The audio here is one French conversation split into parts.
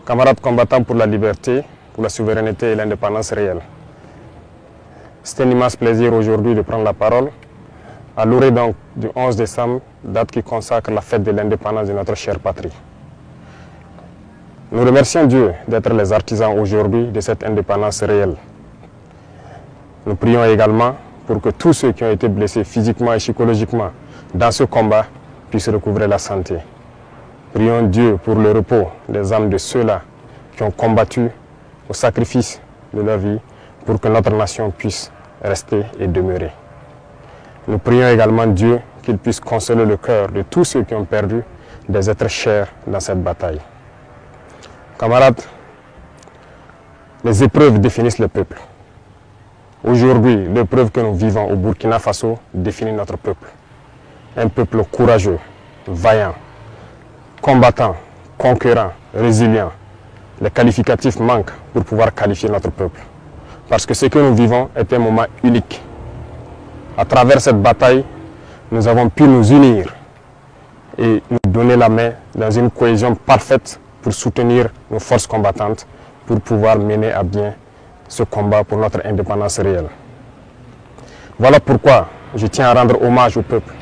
Camarades combattants pour la liberté, pour la souveraineté et l'indépendance réelle. C'est un immense plaisir aujourd'hui de prendre la parole à l'orée donc du 11 décembre, date qui consacre la fête de l'indépendance de notre chère patrie. Nous remercions Dieu d'être les artisans aujourd'hui de cette indépendance réelle. Nous prions également pour que tous ceux qui ont été blessés physiquement et psychologiquement dans ce combat puissent recouvrer la santé. Prions Dieu pour le repos des âmes de ceux-là qui ont combattu au sacrifice de leur vie pour que notre nation puisse rester et demeurer. Nous prions également Dieu qu'il puisse consoler le cœur de tous ceux qui ont perdu des êtres chers dans cette bataille. Camarades, les épreuves définissent le peuple. Aujourd'hui, l'épreuve que nous vivons au Burkina Faso définit notre peuple. Un peuple courageux, vaillant, combattant, conquérant, résilient. Les qualificatifs manquent pour pouvoir qualifier notre peuple. Parce que ce que nous vivons est un moment unique. À travers cette bataille, nous avons pu nous unir et nous donner la main dans une cohésion parfaite pour soutenir nos forces combattantes pour pouvoir mener à bien ce combat pour notre indépendance réelle. Voilà pourquoi je tiens à rendre hommage au peuple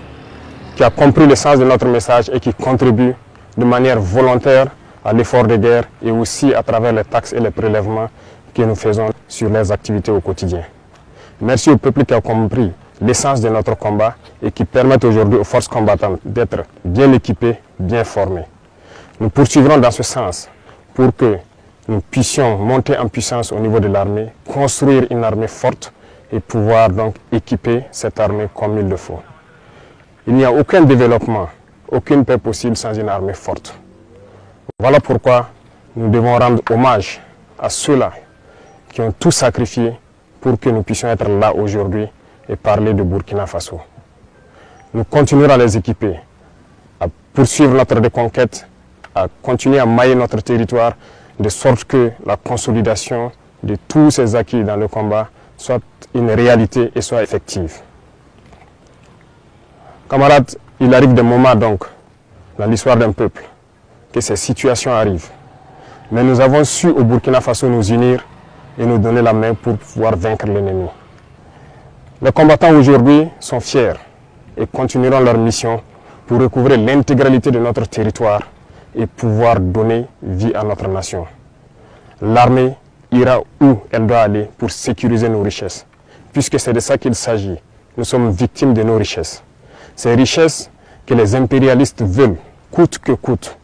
qui a compris le sens de notre message et qui contribue de manière volontaire à l'effort de guerre et aussi à travers les taxes et les prélèvements que nous faisons sur les activités au quotidien. Merci au peuple qui a compris l'essence de notre combat et qui permettent aujourd'hui aux forces combattantes d'être bien équipées, bien formées. Nous poursuivrons dans ce sens pour que nous puissions monter en puissance au niveau de l'armée, construire une armée forte et pouvoir donc équiper cette armée comme il le faut. Il n'y a aucun développement, aucune paix possible sans une armée forte. Voilà pourquoi nous devons rendre hommage à ceux-là qui ont tout sacrifié pour que nous puissions être là aujourd'hui et parler de Burkina Faso. Nous continuerons à les équiper, à poursuivre notre reconquête, à continuer à mailler notre territoire de sorte que la consolidation de tous ces acquis dans le combat soit une réalité et soit effective. Camarades, il arrive des moments donc dans l'histoire d'un peuple que ces situations arrivent. Mais nous avons su au Burkina Faso nous unir et nous donner la main pour pouvoir vaincre l'ennemi. Les combattants aujourd'hui sont fiers et continueront leur mission pour recouvrer l'intégralité de notre territoire et pouvoir donner vie à notre nation. L'armée ira où elle doit aller pour sécuriser nos richesses, puisque c'est de ça qu'il s'agit. Nous sommes victimes de nos richesses. Ces richesses que les impérialistes veulent, coûte que coûte,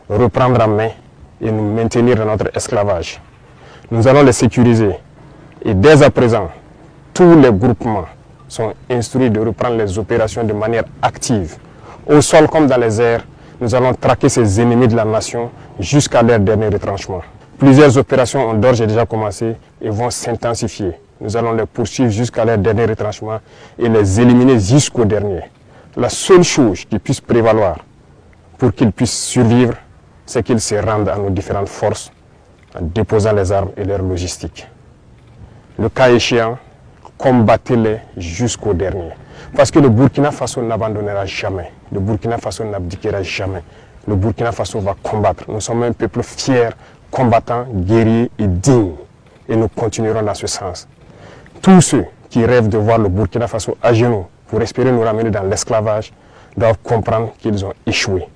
reprendre en main et nous maintenir dans notre esclavage. Nous allons les sécuriser et dès à présent, tous les groupements sont instruits de reprendre les opérations de manière active. Au sol comme dans les airs, nous allons traquer ces ennemis de la nation jusqu'à leur dernier retranchement. Plusieurs opérations ont d'ores et déjà commencé et vont s'intensifier. Nous allons les poursuivre jusqu'à leur dernier retranchement et les éliminer jusqu'au dernier. La seule chose qui puisse prévaloir pour qu'ils puissent survivre, c'est qu'ils se rendent à nos différentes forces en déposant les armes et leur logistique. Le cas échéant, combattez-les jusqu'au dernier. Parce que le Burkina Faso n'abandonnera jamais. Le Burkina Faso n'abdiquera jamais. Le Burkina Faso va combattre. Nous sommes un peuple fier, combattant, guerrier et digne. Et nous continuerons dans ce sens. Tous ceux qui rêvent de voir le Burkina Faso à genoux pour espérer nous ramener dans l'esclavage doivent comprendre qu'ils ont échoué.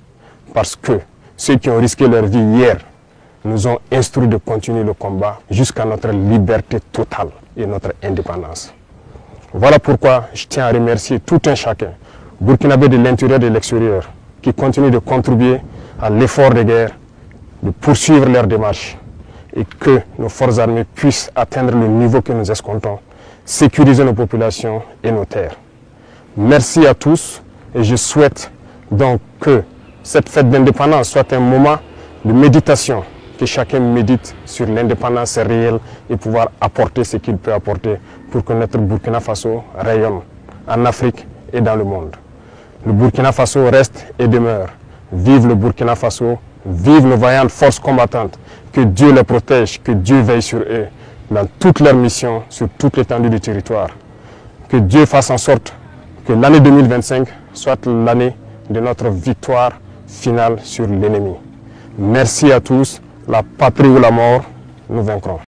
Parce que ceux qui ont risqué leur vie hier nous ont instruits de continuer le combat jusqu'à notre liberté totale et notre indépendance. Voilà pourquoi je tiens à remercier tout un chacun, burkinabé de l'intérieur et de l'extérieur, qui continuent de contribuer à l'effort de guerre, de poursuivre leur démarche et que nos forces armées puissent atteindre le niveau que nous escomptons, sécuriser nos populations et nos terres. Merci à tous et je souhaite donc que cette fête d'indépendance soit un moment de méditation, que chacun médite sur l'indépendance réelle et pouvoir apporter ce qu'il peut apporter pour que notre Burkina Faso rayonne en Afrique et dans le monde. Le Burkina Faso reste et demeure. Vive le Burkina Faso, vive nos vaillantes forces combattantes. Que Dieu les protège, que Dieu veille sur eux dans toutes leurs missions, sur toute l'étendue du territoire. Que Dieu fasse en sorte que l'année 2025 soit l'année de notre victoire finale sur l'ennemi. Merci à tous. la patrie ou la mort, nous vaincrons.